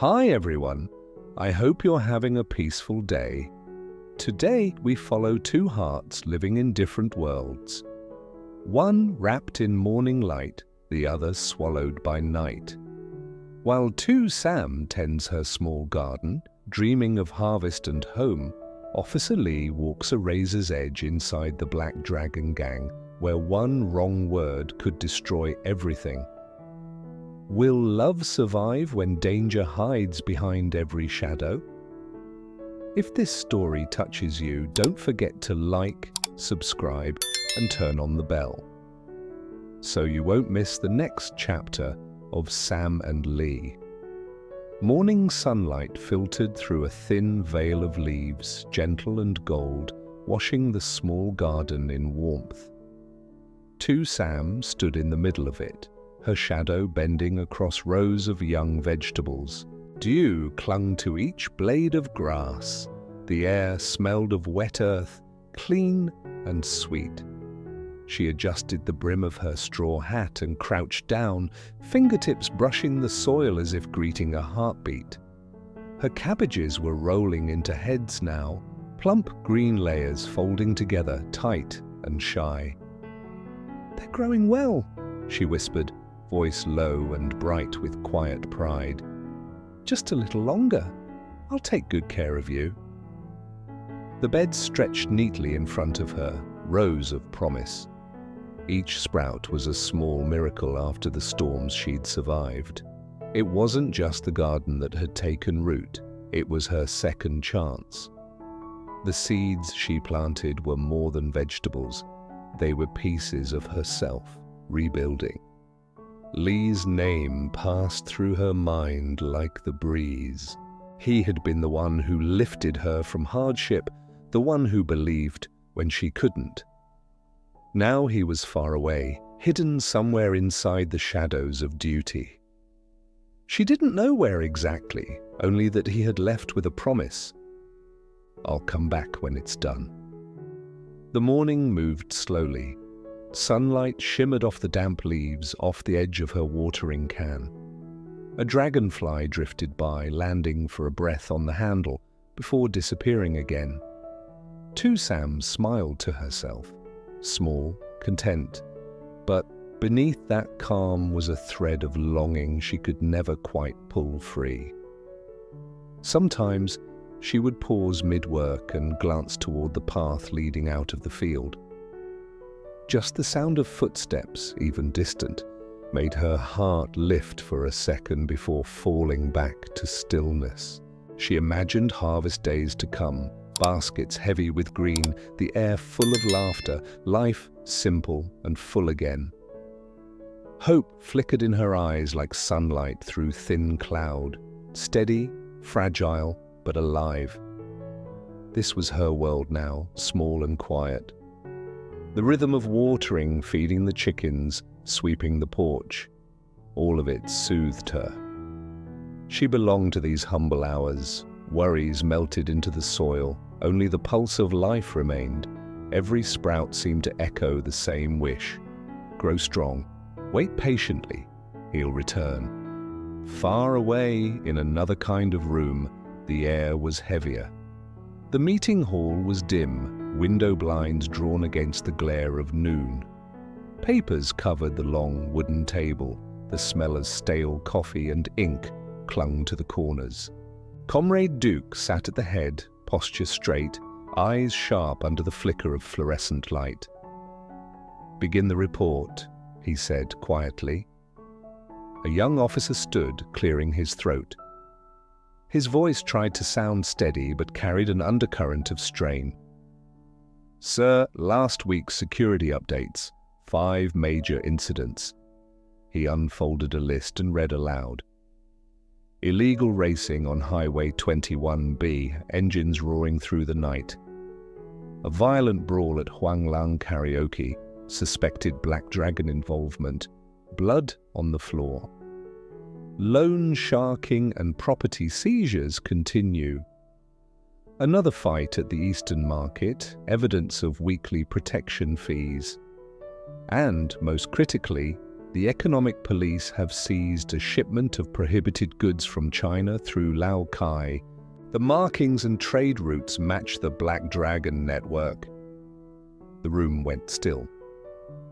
Hi everyone, I hope you're having a peaceful day. Today we follow two hearts living in different worlds. One wrapped in morning light, the other swallowed by night. While Sam tends her small garden, dreaming of harvest and home, Officer Lee walks a razor's edge inside the Black Dragon Gang, where one wrong word could destroy everything. Will love survive when danger hides behind every shadow? If this story touches you, don't forget to like, subscribe, and turn on the bell, so you won't miss the next chapter of Sam and Lee. Morning sunlight filtered through a thin veil of leaves, gentle and gold, washing the small garden in warmth. Sam stood in the middle of it, her shadow bending across rows of young vegetables. Dew clung to each blade of grass. The air smelled of wet earth, clean and sweet. She adjusted the brim of her straw hat and crouched down, fingertips brushing the soil as if greeting a heartbeat. Her cabbages were rolling into heads now, plump green layers folding together, tight and shy. "They're growing well," she whispered, voice low and bright with quiet pride. "Just a little longer. I'll take good care of you." The bed stretched neatly in front of her, rows of promise. Each sprout was a small miracle after the storms she'd survived. It wasn't just the garden that had taken root, it was her second chance. The seeds she planted were more than vegetables. They were pieces of herself, rebuilding. Lee's name passed through her mind like the breeze. He had been the one who lifted her from hardship, the one who believed when she couldn't. Now he was far away, hidden somewhere inside the shadows of duty. She didn't know where exactly, only that he had left with a promise. "I'll come back when it's done." The morning moved slowly. Sunlight shimmered off the damp leaves, off the edge of her watering can. A dragonfly drifted by, landing for a breath on the handle, before disappearing again. Sam smiled to herself, small, content, but beneath that calm was a thread of longing she could never quite pull free. Sometimes she would pause mid-work and glance toward the path leading out of the field. Just the sound of footsteps, even distant, made her heart lift for a second before falling back to stillness. She imagined harvest days to come, baskets heavy with green, the air full of laughter, life simple and full again. Hope flickered in her eyes like sunlight through thin cloud, steady, fragile, but alive. This was her world now, small and quiet. The rhythm of watering, feeding the chickens, sweeping the porch, all of it soothed her. She belonged to these humble hours. Worries melted into the soil, only the pulse of life remained. Every sprout seemed to echo the same wish. Grow strong, wait patiently, he'll return. Far away, in another kind of room, the air was heavier. The meeting hall was dim, window blinds drawn against the glare of noon. Papers covered the long wooden table. The smell of stale coffee and ink clung to the corners. Comrade Duke sat at the head, posture straight, eyes sharp under the flicker of fluorescent light. "Begin the report," he said quietly. A young officer stood, clearing his throat. His voice tried to sound steady but carried an undercurrent of strain. "Sir, last week's security updates. 5 major incidents." He unfolded a list and read aloud. Illegal racing on Highway 21B, engines roaring through the night. A violent brawl at Huanglang Karaoke, suspected Black Dragon involvement, blood on the floor. Loan sharking and property seizures continue. Another fight at the Eastern Market, evidence of weekly protection fees. And, most critically, The economic police have seized a shipment of prohibited goods from China through Lao Cai. The markings and trade routes match the Black Dragon network. The room went still.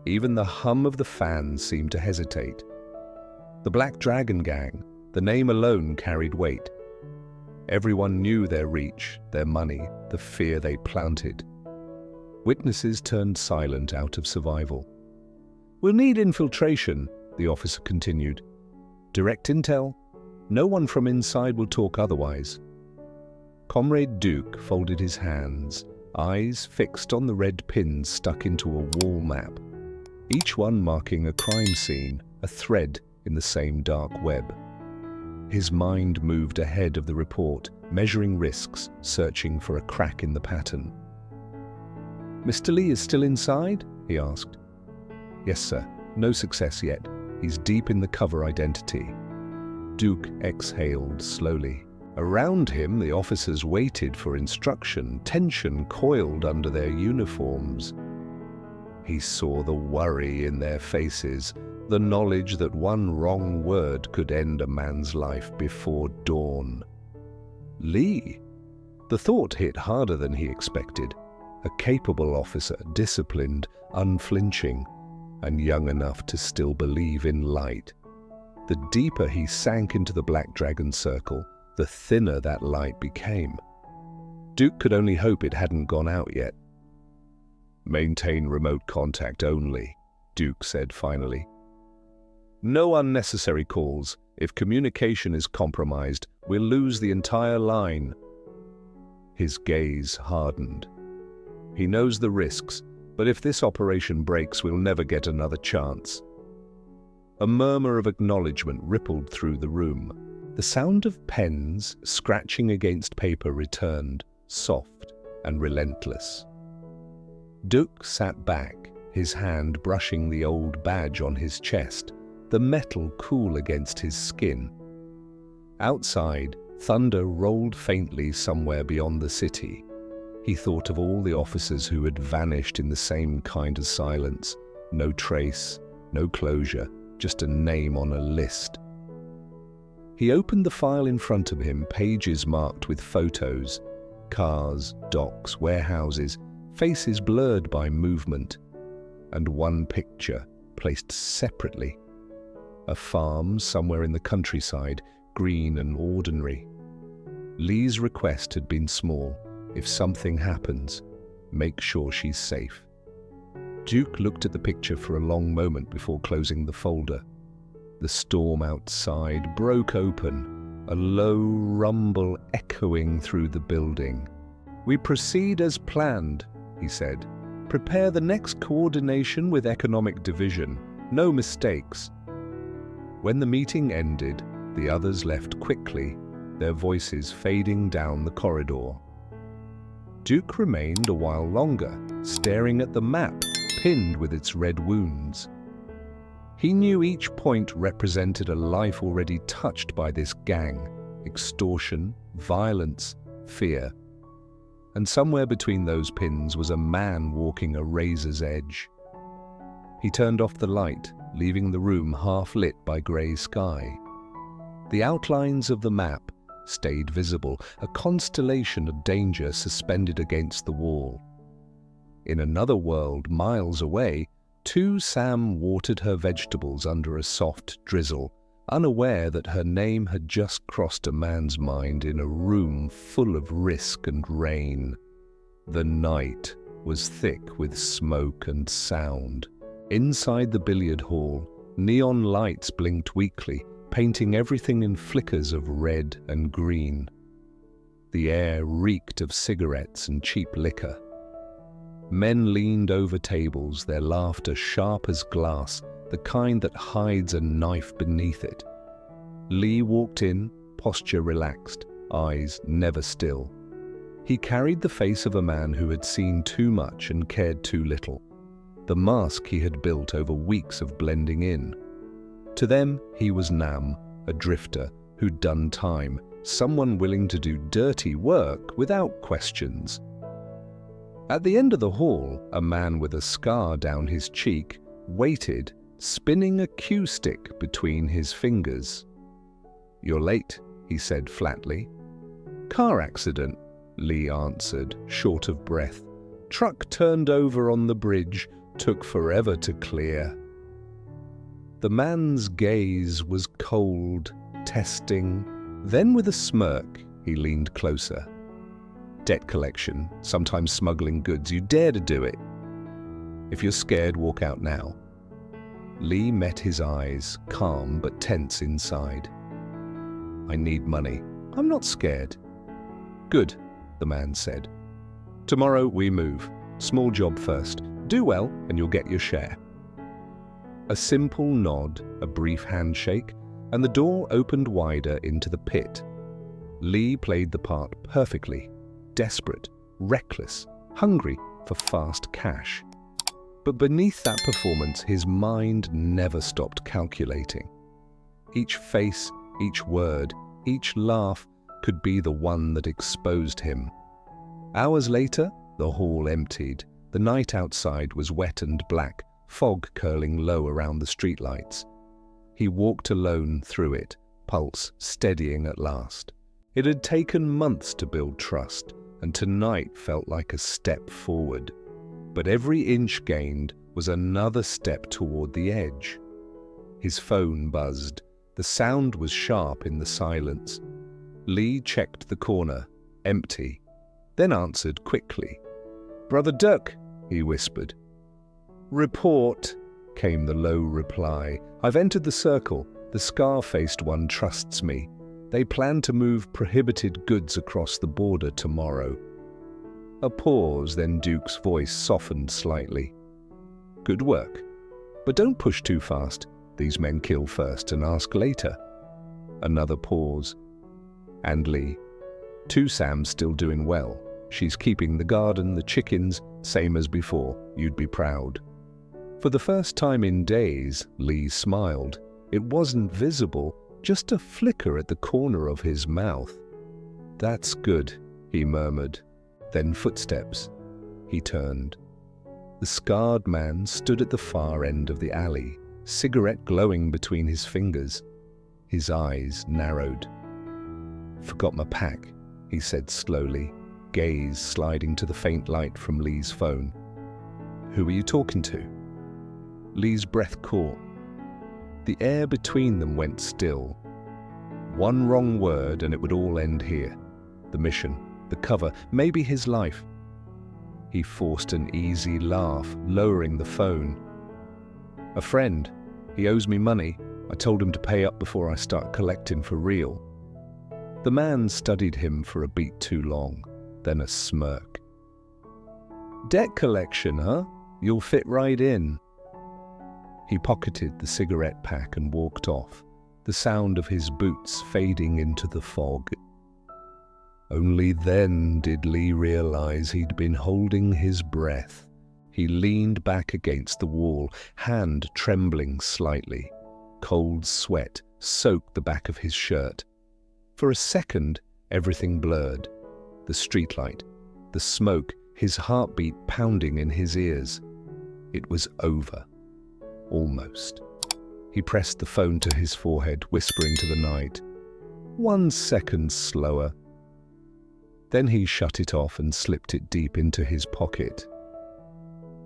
Even the hum of the fans seemed to hesitate. The Black Dragon Gang, the name alone carried weight. Everyone knew their reach, their money, the fear they planted. Witnesses turned silent out of survival. "We'll need infiltration," the officer continued. "Direct intel. No one from inside will talk otherwise." Comrade Duke folded his hands, eyes fixed on the red pins stuck into a wall map, each one marking a crime scene, a thread in the same dark web. His mind moved ahead of the report, measuring risks, searching for a crack in the pattern. "Mr. Lee is still inside?" he asked. "Yes, sir. No success yet. He's deep in the cover identity." Duke exhaled slowly. Around him, the officers waited for instruction, tension coiled under their uniforms. He saw the worry in their faces, the knowledge that one wrong word could end a man's life before dawn. Lee! The thought hit harder than he expected. A capable officer, disciplined, unflinching, and young enough to still believe in light. The deeper he sank into the Black Dragon circle, the thinner that light became. Duke could only hope it hadn't gone out yet. "Maintain remote contact only," Duke said finally. "No unnecessary calls. If communication is compromised, we'll lose the entire line." His gaze hardened. He knows the risks, but if this operation breaks, we'll never get another chance. A murmur of acknowledgement rippled through the room. The sound of pens scratching against paper returned, soft and relentless. Duke sat back, his hand brushing the old badge on his chest, the metal cool against his skin. Outside, thunder rolled faintly somewhere beyond the city. He thought of all the officers who had vanished in the same kind of silence. No trace, no closure, just a name on a list. He opened the file in front of him, pages marked with photos. Cars, docks, warehouses, faces blurred by movement. And one picture, placed separately. A farm somewhere in the countryside, green and ordinary. Lee's request had been small. If something happens, make sure she's safe. Duke looked at the picture for a long moment before closing the folder. The storm outside broke open, a low rumble echoing through the building. "We proceed as planned," he said. "Prepare the next coordination with Economic Division. No mistakes." When the meeting ended, the others left quickly, their voices fading down the corridor. Duke remained a while longer, staring at the map, pinned with its red wounds. He knew each point represented a life already touched by this gang, extortion, violence, fear. And somewhere between those pins was a man walking a razor's edge. He turned off the light, leaving the room half lit by grey sky. The outlines of the map stayed visible, a constellation of danger suspended against the wall. In another world, miles away, Sam watered her vegetables under a soft drizzle, unaware that her name had just crossed a man's mind in a room full of risk and rain. The night was thick with smoke and sound. Inside the billiard hall, neon lights blinked weakly, painting everything in flickers of red and green. The air reeked of cigarettes and cheap liquor. Men leaned over tables, their laughter sharp as glass, the kind that hides a knife beneath it. Lee walked in, posture relaxed, eyes never still. He carried the face of a man who had seen too much and cared too little, the mask he had built over weeks of blending in. To them, he was Nam, a drifter who'd done time, someone willing to do dirty work without questions. At the end of the hall, a man with a scar down his cheek waited, spinning a cue stick between his fingers. "You're late," he said flatly. "Car accident," Lee answered, short of breath. "Truck turned over on the bridge, took forever to clear." The man's gaze was cold, testing. Then with a smirk, he leaned closer. "Debt collection, sometimes smuggling goods. You dare to do it. If you're scared, walk out now." Lee met his eyes, calm but tense inside. "I need money. I'm not scared." "Good," the man said. "Tomorrow we move. Small job first. Do well and you'll get your share." A simple nod, a brief handshake, and the door opened wider into the pit. Lee played the part perfectly. Desperate, reckless, hungry for fast cash. But beneath that performance, his mind never stopped calculating. Each face, each word, each laugh could be the one that exposed him. Hours later, the hall emptied. The night outside was wet and black, fog curling low around the streetlights. He walked alone through it, pulse steadying at last. It had taken months to build trust, and tonight felt like a step forward. But every inch gained was another step toward the edge. His phone buzzed. The sound was sharp in the silence. Lee checked the corner, empty, then answered quickly. "Brother Dirk," he whispered. "Report," came the low reply. "I've entered the circle. The scar-faced one trusts me. They plan to move prohibited goods across the border tomorrow." A pause, then Duke's voice softened slightly. "Good work. But don't push too fast. These men kill first and ask later." Another pause. And Lee. "Two Sam's still doing well. She's keeping the garden, the chickens, same as before. You'd be proud." For the first time in days, Lee smiled. It wasn't visible, just a flicker at the corner of his mouth. "That's good," he murmured. Then footsteps. He turned. The scarred man stood at the far end of the alley, cigarette glowing between his fingers. His eyes narrowed. "Forgot my pack," he said slowly, gaze sliding to the faint light from Lee's phone. "Who are you talking to?" Lee's breath caught. The air between them went still. One wrong word and it would all end here. The mission, the cover, maybe his life. He forced an easy laugh, lowering the phone. "A friend. He owes me money. I told him to pay up before I start collecting for real." The man studied him for a beat too long, then a smirk. "Debt collection, huh? You'll fit right in." He pocketed the cigarette pack and walked off, the sound of his boots fading into the fog. Only then did Lee realize he'd been holding his breath. He leaned back against the wall, hand trembling slightly. Cold sweat soaked the back of his shirt. For a second, everything blurred. The streetlight, the smoke, his heartbeat pounding in his ears. It was over. Almost. He pressed the phone to his forehead, whispering to the night. 1 second slower. Then he shut it off and slipped it deep into his pocket.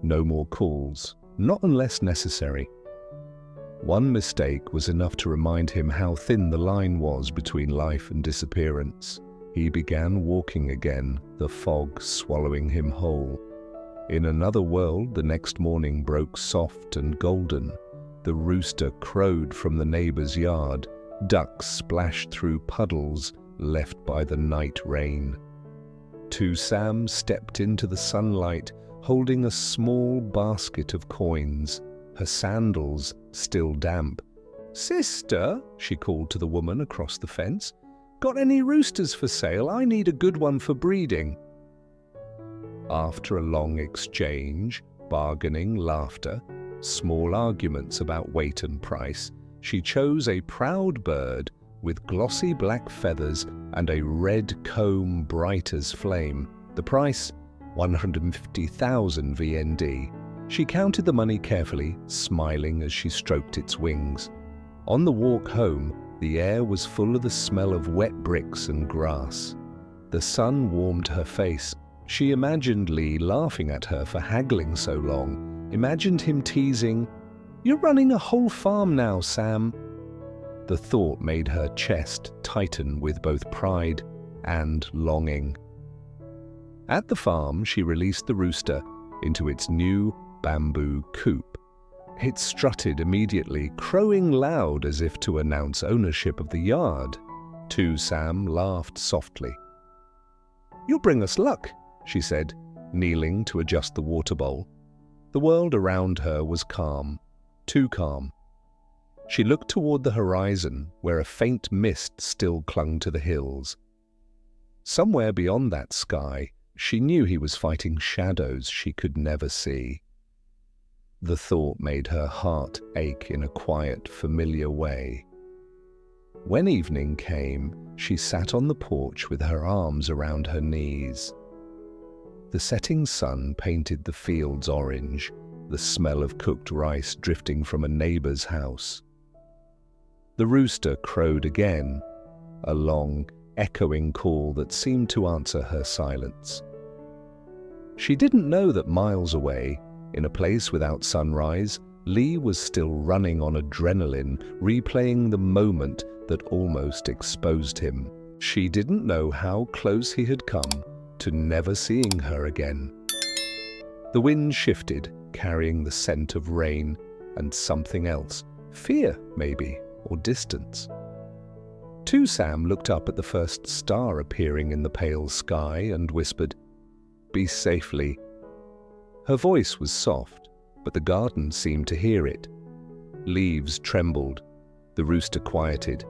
No more calls, not unless necessary. One mistake was enough to remind him how thin the line was between life and disappearance. He began walking again, the fog swallowing him whole. In another world, the next morning broke soft and golden. The rooster crowed from the neighbor's yard. Ducks splashed through puddles left by the night rain. Two Sam stepped into the sunlight, holding a small basket of coins, her sandals still damp. "Sister," she called to the woman across the fence, "got any roosters for sale? I need a good one for breeding." After a long exchange, bargaining, laughter, small arguments about weight and price, she chose a proud bird with glossy black feathers and a red comb bright as flame. The price, 150,000 VND. She counted the money carefully, smiling as she stroked its wings. On the walk home, the air was full of the smell of wet bricks and grass. The sun warmed her face. She imagined Lee laughing at her for haggling so long, imagined him teasing, "You're running a whole farm now, Sam." The thought made her chest tighten with both pride and longing. At the farm, she released the rooster into its new bamboo coop. It strutted immediately, crowing loud as if to announce ownership of the yard. Sam laughed softly. "You'll bring us luck," she said, kneeling to adjust the water bowl. The world around her was calm, too calm. She looked toward the horizon, where a faint mist still clung to the hills. Somewhere beyond that sky, she knew he was fighting shadows she could never see. The thought made her heart ache in a quiet, familiar way. When evening came, she sat on the porch with her arms around her knees. The setting sun painted the fields orange, the smell of cooked rice drifting from a neighbor's house. The rooster crowed again, a long, echoing call that seemed to answer her silence. She didn't know that miles away, in a place without sunrise, Lee was still running on adrenaline, replaying the moment that almost exposed him. She didn't know how close he had come to never seeing her again. The wind shifted, carrying the scent of rain and something else, fear maybe, or distance. Sam looked up at the first star appearing in the pale sky and whispered, "Be safely." Her voice was soft, but the garden seemed to hear it. Leaves trembled. The rooster quieted.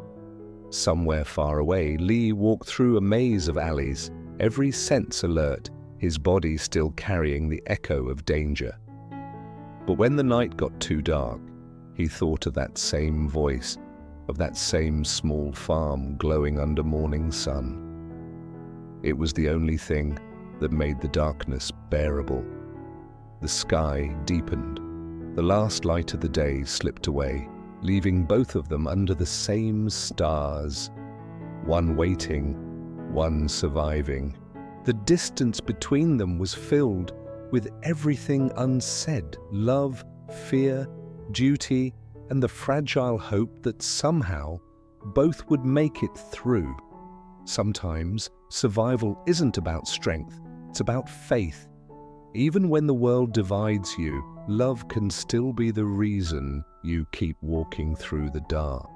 Somewhere far away, Lee walked through a maze of alleys, every sense alert, his body still carrying the echo of danger. But when the night got too dark, he thought of that same voice, of that same small farm glowing under morning sun. It was the only thing that made the darkness bearable. The sky deepened. The last light of the day slipped away, leaving both of them under the same stars. One waiting, one surviving. The distance between them was filled with everything unsaid: love, fear, duty, and the fragile hope that somehow both would make it through. Sometimes survival isn't about strength, it's about faith. Even when the world divides you, love can still be the reason you keep walking through the dark.